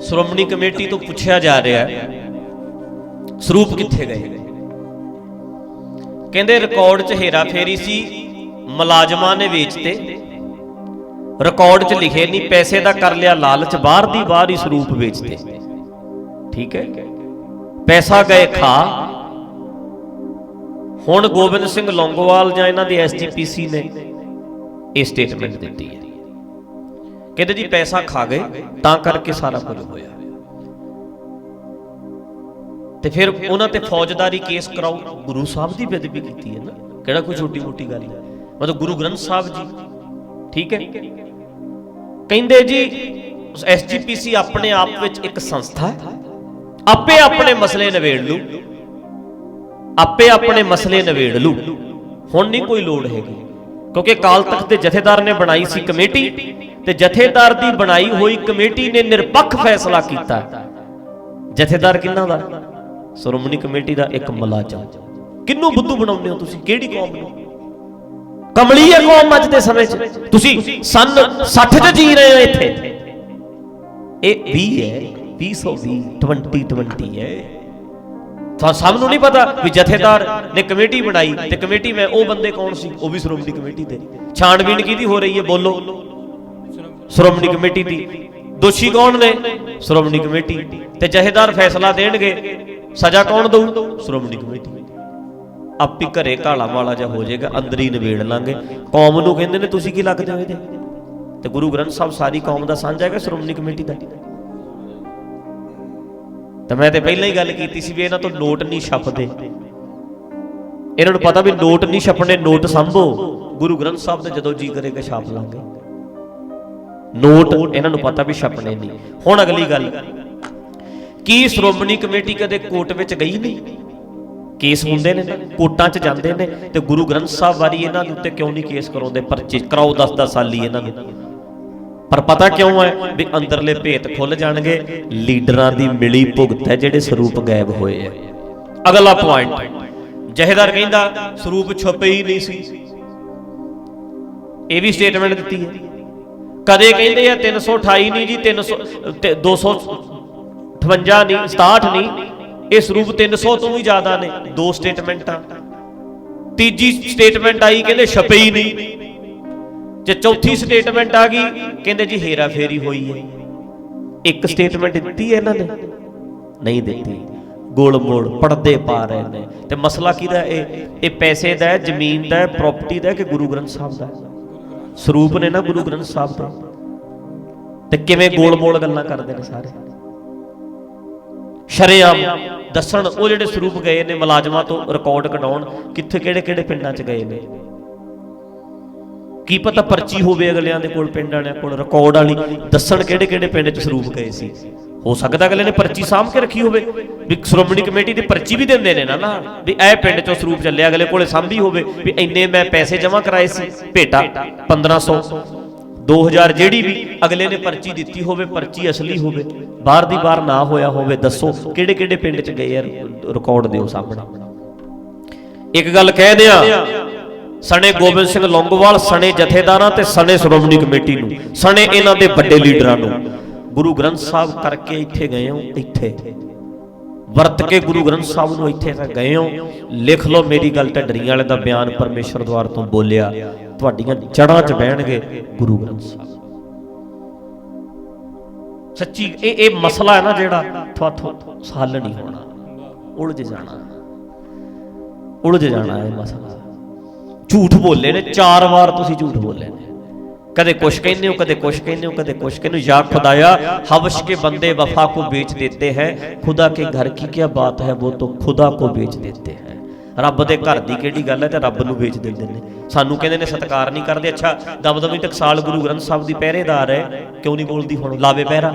Shiromani committee ਤੋਂ ਪੁੱਛਿਆ ਜਾ ਰਿਹਾ ਸਰੂਪ ਕਿੱਥੇ ਗਏ। ਕਹਿੰਦੇ ਰਿਕਾਰਡ 'ਚ ਹੇਰਾ ਫੇਰੀ ਸੀ, ਮੁਲਾਜ਼ਮਾਂ ਨੇ ਵੇਚਤੇ, ਰਿਕਾਰਡ 'ਚ ਲਿਖੇ ਨਹੀਂ, ਪੈਸੇ ਦਾ ਕਰ ਲਿਆ ਲਾਲਚ, ਬਾਹਰ ਦੀ ਬਾਹਰ ਹੀ ਸਰੂਪ ਵੇਚਤੇ। ਠੀਕ ਹੈ, ਪੈਸਾ ਗਏ ਖਾ। ਹੁਣ ਗੋਬਿੰਦ ਸਿੰਘ ਲੌਂਗੋਵਾਲ ਜਾਂ ਇਹਨਾਂ ਦੀ SGPC ਨੇ ਇਹ ਸਟੇਟਮੈਂਟ ਦਿੱਤੀ ਹੈ, ਕਹਿੰਦੇ ਜੀ ਪੈਸਾ ਖਾ ਗਏ ਤਾਂ ਕਰਕੇ ਸਾਰਾ ਕੁਝ ਹੋਇਆ। ਤੇ ਫਿਰ ਉਹਨਾਂ ਤੇ ਫੌਜਦਾਰੀ ਕੇਸ ਕਰਾਓ, ਗੁਰੂ ਸਾਹਿਬ ਦੀ ਬੇਅਦਬੀ ਕੀਤੀ ਹੈ ਨਾ, ਕਿਹੜਾ ਕੋਈ ਛੋਟੀ ਮੋਟੀ ਗੱਲ ਹੈ, ਮਤਲਬ ਗੁਰੂ ਗ੍ਰੰਥ ਸਾਹਿਬ ਜੀ। ਠੀਕ ਹੈ, ਕਹਿੰਦੇ ਜੀ SGPC ਆਪਣੇ ਆਪ ਵਿੱਚ ਇੱਕ ਸੰਸਥਾ ਹੈ, ਆਪੇ ਆਪਣੇ ਮਸਲੇ ਨਿਬੇੜ ਲੂ, ਆਪੇ ਆਪਣੇ ਮਸਲੇ ਨਿਬੇੜ ਲੂ। ਹੁਣ ਨਹੀਂ ਕੋਈ ਲੋੜ ਹੈਗੀ, ਕਿਉਂਕਿ ਅਕਾਲ ਤਖਤ ਦੇ ਜਥੇਦਾਰ ਨੇ ਬਣਾਈ ਸੀ ਕਮੇਟੀ, ਤੇ ਜਥੇਦਾਰ ਦੀ ਬਣਾਈ ਹੋਈ ਕਮੇਟੀ ਨੇ ਨਿਰਪੱਖ ਫੈਸਲਾ ਕੀਤਾ। ਜਥੇਦਾਰ ਕਿਹਨਾਂ ਦਾ? ਸ਼੍ਰੋਮਣੀ ਕਮੇਟੀ ਦਾ ਇੱਕ ਮੁਲਾਜ਼ਮ। ਕਿਹਨੂੰ ਬੁੱਧੂ ਬਣਾਉਂਦੇ ਹੋ ਤੁਸੀਂ? ਕਿਹੜੀ ਕੌਮ ਨੂੰ? ਕਮਲੀ ਹੈ ਕੌਮ ਅੱਜ ਦੇ ਸਮੇਂ 'ਚ। ਤੁਸੀਂ ਸਨ 60 'ਚ ਜੀ ਰਹੇ ਹੋ, ਇੱਥੇ ਇਹ 20 ਹੈ, 2020 2020 ਹੈ। ਤਾਂ ਸਭ ਨੂੰ ਨਹੀਂ ਪਤਾ ਵੀ ਜਥੇਦਾਰ ਨੇ ਕਮੇਟੀ ਬਣਾਈ, ਤੇ ਕਮੇਟੀ ਮੈਂ ਉਹ ਬੰਦੇ ਕੌਣ ਸੀ? ਉਹ ਵੀ ਸ਼੍ਰੋਮਣੀ ਕਮੇਟੀ ਦੇ। ਛਾਣਬੀਣ ਕਿਹਦੀ ਹੋ ਰਹੀ ਹੈ? ਬੋਲੋ। ਸ਼੍ਰੋਮਣੀ ਕਮੇਟੀ ਦੀ। ਦੋਸ਼ੀ ਕੌਣ ਨੇ? ਸ਼੍ਰੋਮਣੀ ਕਮੇਟੀ। ਤੇ ਜਥੇਦਾਰ ਫੈਸਲਾ ਦੇਣਗੇ, ਸਜ਼ਾ ਕੌਣ ਦਊ? ਸ਼੍ਰੋਮਣੀ ਕਮੇਟੀ। ਆਪੀ ਘਰੇ ਕਾਲਾ ਮਾਲਾ ਜਿਹਾ ਹੋ ਜਾਏਗਾ, ਅੰਦਰ ਹੀ ਨਿਬੇੜ ਲਾਂਗੇ। ਕੌਮ ਨੂੰ ਕਹਿੰਦੇ ਨੇ ਤੁਸੀਂ ਕੀ ਲੱਗਦੇ ਹੋ ਇਹਦੇ? ਤੇ ਗੁਰੂ ਗ੍ਰੰਥ ਸਾਹਿਬ ਸਾਰੀ ਕੌਮ ਦਾ ਸਾਂਝਾ ਹੈਗਾ, ਸ਼੍ਰੋਮਣੀ ਕਮੇਟੀ ਦਾ। ਤਾਂ ਮੈਂ ਤੇ ਪਹਿਲਾਂ ਹੀ ਗੱਲ ਕੀਤੀ ਸੀ ਵੀ ਇਹਨਾਂ ਤੋਂ ਨੋਟ ਨਹੀਂ ਛਪਦੇ। ਇਹਨਾਂ ਨੂੰ ਪਤਾ ਵੀ ਨੋਟ ਨਹੀਂ ਛਪਣੇ, ਨੋਟ ਸੰਭੋ। ਗੁਰੂ ਗ੍ਰੰਥ ਸਾਹਿਬ ਦੇ ਜਦੋਂ ਜੀ ਕਰੇਗਾ ਛਾਪ ਲਾਂਗੇ ਨੋਟ, ਇਹਨਾਂ ਨੂੰ ਪਤਾ ਵੀ ਛਪਣੇ ਨਹੀਂ। ਹੁਣ ਅਗਲੀ ਗੱਲ, ਕੀ ਸ਼੍ਰੋਮਣੀ ਕਮੇਟੀ ਕਦੇ ਕੋਰਟ ਵਿੱਚ ਗਈ ਨਹੀਂ? ਕੇਸ ਹੁੰਦੇ ਨੇ ਨਾ, ਕੋਰਟਾਂ 'ਚ ਜਾਂਦੇ ਨੇ, ਤੇ ਗੁਰੂ ਗ੍ਰੰਥ ਸਾਹਿਬ ਵਾਰੀ ਇਹਨਾਂ ਦੇ ਉੱਤੇ ਕਿਉਂ ਨਹੀਂ ਕੇਸ ਕਰਾਉਂਦੇ? ਪਰਚੇ ਕਰਾਓ 10-10 ਸਾਲੀ ਇਹਨਾਂ ਨੂੰ। ਪਰ ਪਤਾ ਕਿਉਂ ਹੈ? ਵੀ ਅੰਦਰਲੇ ਭੇਤ ਖੁੱਲ ਜਾਣਗੇ। ਲੀਡਰਾਂ ਦੀ ਮਿਲੀ ਭੁਗਤ ਹੈ ਜਿਹੜੇ ਸਰੂਪ ਗਾਇਬ ਹੋਏ ਆ। ਅਗਲਾ ਪੁਆਇੰਟ, ਜਥੇਦਾਰ ਕਹਿੰਦਾ ਸਰੂਪ ਛੁਪੇ ਹੀ ਨਹੀਂ ਸੀ, ਇਹ ਵੀ ਸਟੇਟਮੈਂਟ ਦਿੱਤੀ ਹੈ। ਕਦੇ ਕਹਿੰਦੇ ਆ 328 ਨਹੀਂ ਜੀ, 258 ਨਹੀਂ, 67 ਨਹੀਂ, ਇਹ ਸਰੂਪ 300 ਤੋਂ ਵੀ ਜ਼ਿਆਦਾ ਨੇ। ਦੋ ਸਟੇਟਮੈਂਟਾਂ। ਤੀਜੀ ਸਟੇਟਮੈਂਟ ਆਈ, ਕਹਿੰਦੇ ਛਪੇ ਹੀ ਨਹੀਂ। ਜੇ ਚੌਥੀ ਸਟੇਟਮੈਂਟ ਆ ਗਈ, ਕਹਿੰਦੇ ਜੀ ਹੇਰਾ ਫੇਰੀ ਹੋਈ ਹੈ। ਇੱਕ ਸਟੇਟਮੈਂਟ ਦਿੱਤੀ ਹੈ ਇਹਨਾਂ ਨੇ? ਨਹੀਂ ਦਿੱਤੀ। ਗੋਲ ਮੋੜ ਪੜਦੇ ਪਾ ਰਹੇ ਨੇ। ਤੇ ਮਸਲਾ ਕਿਹਦਾ? ਇਹ ਪੈਸੇ ਦਾ ਹੈ, ਜ਼ਮੀਨ ਦਾ ਹੈ, ਪ੍ਰਾਪਰਟੀ ਦਾ ਹੈ, ਕਿ ਗੁਰੂ ਗ੍ਰੰਥ ਸਾਹਿਬ ਦਾ? ਸਰੂਪ ਨੇ ਨਾ ਗੁਰੂ ਗ੍ਰੰਥ ਸਾਹਿਬ ਦਾ। ਤੇ ਕਿਵੇਂ ਗੋਲ ਮੋੜ ਗੱਲਾਂ ਕਰਦੇ ਨੇ ਸਾਰੇ। ਸ਼ਰੇਆਮ ਦੱਸਣ ਉਹ ਜਿਹੜੇ ਸਰੂਪ ਗਏ ਨੇ ਮੁਲਾਜ਼ਮਾਂ ਤੋਂ ਰਿਕਾਰਡ ਕਢਾਉਣ, ਕਿੱਥੇ ਕਿਹੜੇ ਕਿਹੜੇ ਪਿੰਡਾਂ 'ਚ ਗਏ ਨੇ। ਕੀ ਪਤਾ ਪਰਚੀ ਹੋਵੇ ਅਗਲਿਆਂ ਦੇ ਕੋਲ, ਪਿੰਡ ਵਾਲਿਆਂ ਕੋਲ ਰਿਕਾਰਡ ਵਾਲੀ, ਦੱਸਣ ਕਿਹੜੇ ਕਿਹੜੇ ਪਿੰਡ 'ਚ ਸਰੂਪ ਗਏ ਸੀ। ਹੋ ਸਕਦਾ ਅਗਲੇ ਨੇ ਪਰਚੀ ਸਾਂਭ ਕੇ ਰੱਖੀ ਹੋਵੇ, ਵੀ ਸ਼੍ਰੋਮਣੀ ਕਮੇਟੀ ਦੀ ਪਰਚੀ ਵੀ ਦਿੰਦੇ ਨੇ ਨਾ ਵੀ ਇਹ ਪਿੰਡ 'ਚੋਂ ਸਰੂਪ ਚੱਲਿਆ, ਅਗਲੇ ਕੋਲੇ ਸਾਂਭੀ ਹੋਵੇ ਵੀ ਇੰਨੇ ਮੈਂ ਪੈਸੇ ਜਮ੍ਹਾਂ ਕਰਾਏ ਸੀ, ਭੇਟਾ 1500 2000 ਜਿਹੜੀ ਵੀ ਅਗਲੇ ਨੇ ਪਰਚੀ ਦਿੱਤੀ ਹੋਵੇ, ਪਰਚੀ ਅਸਲੀ ਹੋਵੇ, ਬਾਹਰ ਦੀ ਬਾਹਰ ਨਾ ਹੋਇਆ ਹੋਵੇ। ਦੱਸੋ ਕਿਹੜੇ ਕਿਹੜੇ ਪਿੰਡ 'ਚ ਗਏ ਯਾਰ, ਰਿਕਾਰਡ ਦਿਓ ਸਾਹਮਣੇ। ਇੱਕ ਗੱਲ ਕਹਿ ਦਿਆਂ, ਸਣੇ ਗੋਬਿੰਦ ਸਿੰਘ ਲੌਂਗੋਵਾਲ, ਸਣੇ ਜਥੇਦਾਰਾਂ ਤੇ ਸਣੇ ਸ਼੍ਰੋਮਣੀ ਕਮੇਟੀ ਨੂੰ, ਸਣੇ ਇਹਨਾਂ ਦੇ ਵੱਡੇ ਲੀਡਰਾਂ ਨੂੰ, ਗੁਰੂ ਗ੍ਰੰਥ ਸਾਹਿਬ ਕਰਕੇ ਇੱਥੇ ਗਏ ਹੋ, ਇੱਥੇ ਵਰਤ ਕੇ ਗੁਰੂ ਗ੍ਰੰਥ ਸਾਹਿਬ ਨੂੰ ਇੱਥੇ ਤੱਕ ਗਏ ਹੋ। ਲਿਖ ਲਓ ਮੇਰੀ ਗੱਲ, ਢੱਡਰੀਆਂ ਵਾਲੇ ਦਾ ਬਿਆਨ ਪਰਮੇਸ਼ਰ ਦੁਆਰ ਤੋਂ ਬੋਲਿਆ, ਤੁਹਾਡੀਆਂ ਜੜ੍ਹਾਂ 'ਚ ਬਹਿਣਗੇ ਗੁਰੂ ਗ੍ਰੰਥ ਸਾਹਿਬ। ਸੱਚੀ ਇਹ ਮਸਲਾ ਹੈ ਨਾ ਜਿਹੜਾ ਤੁਹਾਥੋਂ ਹੱਲ ਨਹੀਂ ਹੋਣਾ, ਉਲਝ ਜਾਣਾ ਇਹ ਮਸਲਾ। ਝੂਠ ਬੋਲੇ ਨੇ 4 ਵਾਰ, ਤੁਸੀਂ ਝੂਠ ਬੋਲੇ ਨੇ। कदे कुछ कहने हो, कदे कुछ कहने हो, कदे कुछ कहने हो। या खुदाया हवश के बंदे वफा को बेच देते हैं, खुदा के घर की क्या बात है, वो तो खुदा को बेच देते हैं। रब दे घर दी किहड़ी गल है ते रब नूं बेच दिंदे ने। सानूं कहंदे ने सत्कार नहीं करदे। अच्छा दमदमी टकसाल गुरु ग्रंथ साहब दी पहरेदार है, क्यों नहीं बोलदी हुण? लावे पहरा।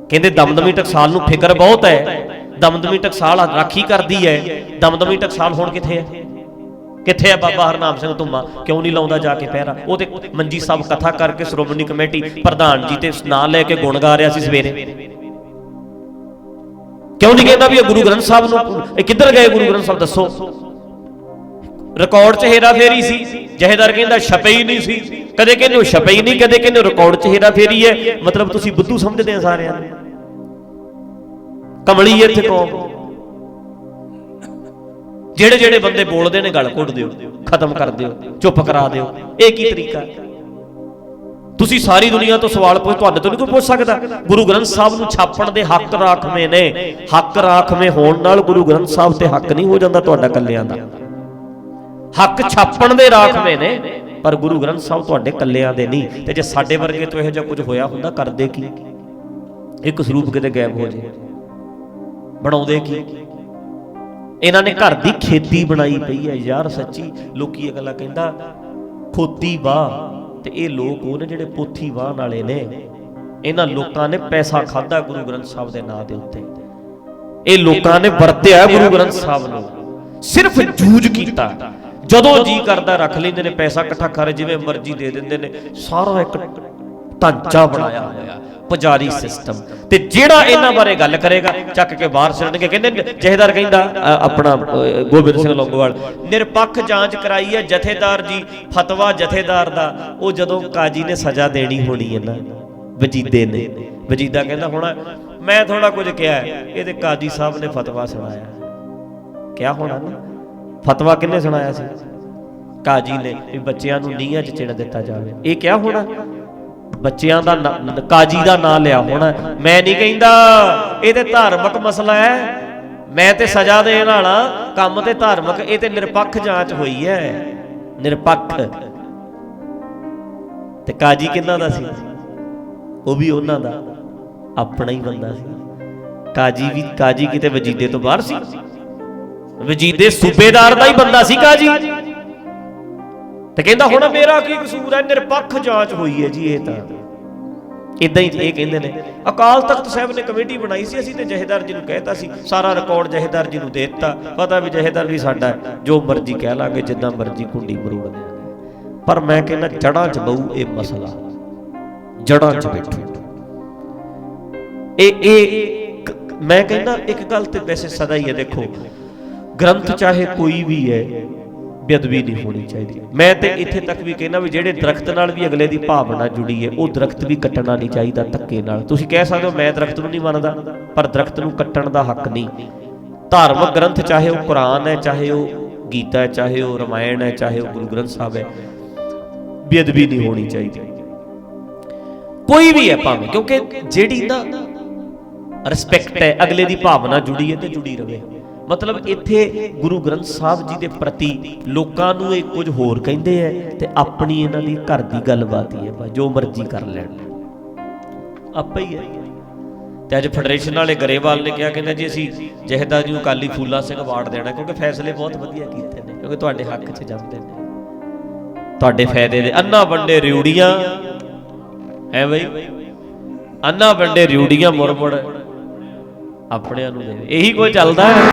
कहंदे दमदमी टकसाल नूं फिक्र बहुत है, दमदमी टकसाल राखी करदी है। दमदमी टकसाल हुण किथे है? किथे है बाबा हरनाम सिंह धुम्मा? क्यों नहीं लाउंदा जाके पहरा? वो ते मंजी साहब कथा करके श्रोमणी कमेटी प्रधान जी ते नाम लैके गुण गा रहा सी सवेरे। क्यों नहीं कहता भी गुरु ग्रंथ साहब नूं किधर गए गुरु ग्रंथ साहब? दसो। ਰਿਕਾਰਡ 'ਚ ਹੇਰਾ ਫੇਰੀ ਸੀ। ਜਹੇਦਾਰ ਕਹਿੰਦਾ ਛਪੇ ਹੀ ਨਹੀਂ ਸੀ, ਕਦੇ ਕਹਿੰਦੇ ਛਪੇ ਹੀ ਨਹੀਂ, ਕਦੇ ਕਹਿੰਦੇ ਰਿਕਾਰਡ 'ਚ ਹੇਰਾ ਫੇਰੀ ਹੈ। ਮਤਲਬ ਤੁਸੀਂ ਬੁੱਧੂ ਸਮਝਦੇ ਆ ਸਾਰਿਆਂ ਨੂੰ, ਕਮਲੀ ਇੱਥੇ ਕੌਮ। ਜਿਹੜੇ ਜਿਹੜੇ ਬੰਦੇ ਬੋਲਦੇ ਨੇ ਗਲ ਘੁੱਟ ਦਿਓ, ਖਤਮ ਕਰ ਦਿਓ, ਚੁੱਪ ਕਰਾ ਦਿਓ। ਇਹ ਕੀ ਤਰੀਕਾ? ਤੁਸੀਂ ਸਾਰੀ ਦੁਨੀਆ ਤੋਂ ਸਵਾਲ ਪੁੱਛ, ਤੁਹਾਡੇ ਤੋਂ ਨਹੀਂ ਕੋਈ ਪੁੱਛ ਸਕਦਾ। ਗੁਰੂ ਗ੍ਰੰਥ ਸਾਹਿਬ ਨੂੰ ਛਾਪਣ ਦੇ ਹੱਕ ਰਾਖਵੇਂ ਨੇ। ਹੱਕ ਰਾਖਵੇਂ ਹੋਣ ਨਾਲ ਗੁਰੂ ਗ੍ਰੰਥ ਸਾਹਿਬ ਤੇ ਹੱਕ ਨਹੀਂ ਹੋ ਜਾਂਦਾ ਤੁਹਾਡਾ ਕੱਲਿਆਂ ਦਾ। ਹੱਕ ਛਾਪਣ ਦੇ ਰਾਖਵੇਂ ਨੇ, ਪਰ ਗੁਰੂ ਗ੍ਰੰਥ ਸਾਹਿਬ ਤੁਹਾਡੇ ਕੱਲਿਆਂ ਦੇ ਨਹੀਂ। ਤੇ ਜੇ ਸਾਡੇ ਵਰਗੇ ਤੋਂ ਇਹੋ ਜਿਹਾ ਕੁਝ ਹੋਇਆ ਹੁੰਦਾ, ਕਰਦੇ ਕੀ? ਇੱਕ ਸਰੂਪ ਕਿਤੇ ਗਾਇਬ ਹੋ ਜੇ, ਬਣਾਉਂਦੇ ਕੀ? ਇਹਨਾਂ ਨੇ ਘਰ ਦੀ ਖੇਤੀ ਬਣਾਈ ਪਈ ਹੈ ਯਾਰ, ਸੱਚੀ। ਲੋਕੀ ਇਹ ਗੱਲਾਂ ਕਹਿੰਦਾ ਖੋਤੀ ਵਾਹ, ਤੇ ਇਹ ਲੋਕ ਉਹ ਨੇ ਜਿਹੜੇ ਪੋਥੀ ਵਾਹਣ ਵਾਲੇ ਨੇ। ਇਹਨਾਂ ਲੋਕਾਂ ਨੇ ਪੈਸਾ ਖਾਧਾ ਗੁਰੂ ਗ੍ਰੰਥ ਸਾਹਿਬ ਦੇ ਨਾਂ ਦੇ ਉੱਤੇ। ਇਹ ਲੋਕਾਂ ਨੇ ਵਰਤਿਆ ਗੁਰੂ ਗ੍ਰੰਥ ਸਾਹਿਬ ਨੂੰ, ਸਿਰਫ ਜੂਝ ਕੀਤਾ। ਜਦੋਂ ਜੀ ਕਰਦਾ ਰੱਖ ਲੈਂਦੇ ਨੇ, ਪੈਸਾ ਇਕੱਠਾ ਕਰ ਜਿਵੇਂ ਮਰਜ਼ੀ ਦੇ ਦਿੰਦੇ ਨੇ। ਸਾਰਾ ਇੱਕ ਢਾਂਚਾ ਬਣਾਇਆ ਹੋਇਆ ਪੁਜਾਰੀ ਸਿਸਟਮ। ਤੇ ਜਿਹੜਾ ਇਹਨਾਂ ਬਾਰੇ ਗੱਲ ਕਰੇਗਾ ਚੱਕ ਕੇ ਬਾਹਰ ਸਿੱਟਣਗੇ। ਕਹਿੰਦੇ ਜਹੇਦਾਰ ਕਹਿੰਦਾ ਆਪਣਾ ਗੋਬਿੰਦ ਸਿੰਘ ਲੌਂਗੋਵਾਲ, ਨਿਰਪੱਖ ਜਾਂਚ ਕਰਾਈ ਹੈ ਜਥੇਦਾਰ ਜੀ, ਫਤਵਾ ਜਥੇਦਾਰ ਦਾ। ਉਹ ਜਦੋਂ ਕਾਜੀ ਨੇ ਸਜ਼ਾ ਦੇਣੀ ਹੋਣੀ ਹੈ ਨਾ, ਵਜੀਦੇ ਨੇ, ਵਜੀਦਾ ਕਹਿੰਦਾ ਹੋਣਾ ਮੈਂ ਥੋੜਾ ਕੁਝ ਕਿਹਾ, ਇਹਦੇ ਕਾਜੀ ਸਾਹਿਬ ਨੇ ਫਤਵਾ ਸੁਣਾਇਆ। ਕਿਹਾ ਹੋਣਾ ਨਾ, ਫਤਵਾ ਕਿਹਨੇ ਸੁਣਾਇਆ ਸੀ? ਕਾਜੀ ਨੇ, ਵੀ ਬੱਚਿਆਂ ਨੂੰ ਨੀਹਾਂ 'ਚ ਚਿਣ ਦਿੱਤਾ ਜਾਵੇ। ਇਹ ਕਿਹਾ ਹੋਣਾ, ਬੱਚਿਆਂ ਦਾ ਕਾਜੀ ਦਾ ਨਾਂ ਲਿਆ ਹੋਣਾ। ਮੈਂ ਨਹੀਂ ਕਹਿੰਦਾ, ਇਹ ਤੇ ਧਾਰਮਿਕ ਮਸਲਾ ਹੈ, ਮੈਂ ਤੇ ਸਜ਼ਾ ਦੇਣ ਵਾਲਾ, ਕੰਮ ਤੇ ਧਾਰਮਿਕ। ਇਹ ਤੇ ਨਿਰਪੱਖ ਜਾਂਚ ਹੋਈ ਹੈ, ਨਿਰਪੱਖ। ਤੇ ਕਾਜੀ ਕਿਹਨਾਂ ਦਾ ਸੀ? ਉਹ ਵੀ ਉਹਨਾਂ ਦਾ ਆਪਣਾ ਹੀ ਬੰਦਾ ਸੀ। ਕਾਜੀ ਕਿਤੇ ਵਜੀਦੇ ਤੋਂ ਬਾਹਰ ਸੀ? ਵਜੀਦੇ ਸੂਬੇਦਾਰ ਦਾ ਹੀ ਬੰਦਾ ਸੀ ਕਾਜੀ। ਤੇ ਕਹਿੰਦਾ ਹੁਣ ਮੇਰਾ ਕੀ ਕਸੂਰ ਹੈ, ਨਿਰਪੱਖ ਜਾਂਚ ਹੋਈ ਹੈ ਜੀ। ਇਹ ਤਾਂ ਇਦਾਂ ਹੀ ਇਹ ਕਹਿੰਦੇ ਨੇ। ਅਕਾਲ ਤਖਤ ਸਾਹਿਬ ਨੇ ਕਮੇਟੀ ਬਣਾਈ ਸੀ, ਅਸੀਂ ਤੇ ਜਹੇਦਾਰ ਜੀ ਨੂੰ ਕਹਿਤਾ ਸੀ, ਸਾਰਾ ਰਿਕਾਰਡ ਜਹੇਦਾਰ ਜੀ ਨੂੰ ਦੇ ਦਿੱਤਾ। ਪਤਾ ਵੀ ਜਹੇਦਾਰ ਵੀ ਸਾਡਾ, ਜੋ ਮਰਜ਼ੀ ਕਹਿ ਲਾਂਗੇ, ਜਿੱਦਾਂ ਮਰਜ਼ੀ ਕੁੰਡੀ ਮਰੋੜ ਦਿਆਂਗੇ। ਪਰ ਮੈਂ ਕਹਿੰਦਾ ਜੜ੍ਹਾਂ 'ਚ ਬਹੂ ਇਹ ਮਸਲਾ, ਜੜ੍ਹਾਂ 'ਚ ਬੈਠੂ। ਇਹ ਮੈਂ ਕਹਿੰਦਾ ਇੱਕ ਗੱਲ ਤੇ ਵੈਸੇ ਸਦਾ ਹੀ ਹੈ, ਦੇਖੋ ਗ੍ਰੰਥ ਚਾਹੇ ਕੋਈ ਵੀ ਹੈ, ਬੇਅਦਬੀ ਨਹੀਂ ਹੋਣੀ ਚਾਹੀਦੀ। ਮੈਂ ਤੇ ਇੱਥੇ ਤੱਕ ਵੀ ਕਹਿੰਦਾ ਵੀ ਜਿਹੜੇ ਦਰਖਤ ਨਾਲ ਵੀ ਅਗਲੇ ਦੀ ਭਾਵਨਾ ਜੁੜੀ ਹੈ, ਉਹ ਦਰਖਤ ਵੀ ਕੱਟਣਾ ਨਹੀਂ ਚਾਹੀਦਾ ਧੱਕੇ ਨਾਲ। ਤੁਸੀਂ ਕਹਿ ਸਕਦੇ ਹੋ ਮੈਂ ਦਰਖਤ ਨੂੰ ਨਹੀਂ ਮੰਨਦਾ, ਪਰ ਦਰਖਤ ਨੂੰ ਕੱਟਣ ਦਾ ਹੱਕ ਨਹੀਂ। ਧਾਰਮਿਕ ਗ੍ਰੰਥ ਚਾਹੇ ਉਹ ਕੁਰਾਨ ਹੈ, ਚਾਹੇ ਉਹ ਗੀਤਾ ਹੈ, ਚਾਹੇ ਉਹ ਰਮਾਇਣ ਹੈ, ਚਾਹੇ ਉਹ ਗੁਰੂ ਗ੍ਰੰਥ ਸਾਹਿਬ ਹੈ, ਬੇਅਦਬੀ ਨਹੀਂ ਹੋਣੀ ਚਾਹੀਦੀ, ਕੋਈ ਵੀ ਹੈ ਭਾਵੇਂ। ਕਿਉਂਕਿ ਜਿਹੜੀ ਨਾ ਰਿਸਪੈਕਟ ਹੈ, ਅਗਲੇ ਦੀ ਭਾਵਨਾ ਜੁੜੀ ਹੈ ਤੇ ਜੁੜੀ ਰਹੇ। ਮਤਲਬ ਇੱਥੇ ਗੁਰੂ ਗ੍ਰੰਥ ਸਾਹਿਬ ਜੀ ਦੇ ਪ੍ਰਤੀ ਲੋਕਾਂ ਨੂੰ ਇਹ ਕੁਝ ਹੋਰ ਕਹਿੰਦੇ ਐ, ਤੇ ਆਪਣੀ ਇਹਨਾਂ ਦੀ ਘਰ ਦੀ ਗੱਲਬਾਤ ਹੀ ਹੈ, ਜੋ ਮਰਜ਼ੀ ਕਰ ਲੈਣ, ਆਪੇ ਹੀ ਹੈ। ਤੇ ਅੱਜ ਫੈਡਰੇਸ਼ਨ ਵਾਲੇ ਗਰੇਵਾਲ ਨੇ ਕਿਹਾ, ਕਹਿੰਦਾ ਜੀ ਅਸੀਂ ਜਹੇਦਾਰ ਜੀ ਨੂੰ ਅਕਾਲੀ ਫੂਲਾ ਸਿੰਘ ਅਵਾਰਡ ਦੇਣਾ, ਕਿਉਂਕਿ ਫੈਸਲੇ ਬਹੁਤ ਵਧੀਆ ਕੀਤੇ ਨੇ, ਕਿਉਂਕਿ ਤੁਹਾਡੇ ਹੱਕ 'ਚ ਜਾਂਦੇ ਨੇ, ਤੁਹਾਡੇ ਫਾਇਦੇ ਦੇ। ਅੰਨਾ ਵੰਡੇ ਰਿਊੜੀਆਂ ਹੈ ਬਈ, ਅੰਨਾ ਵੰਡੇ ਰਿਊੜੀਆਂ ਮੁੜ ਮੁੜ ਆਪਣਿਆਂ ਨੂੰ ਦੇ, ਇਹੀ ਕੋਈ ਚੱਲਦਾ ਹੈ।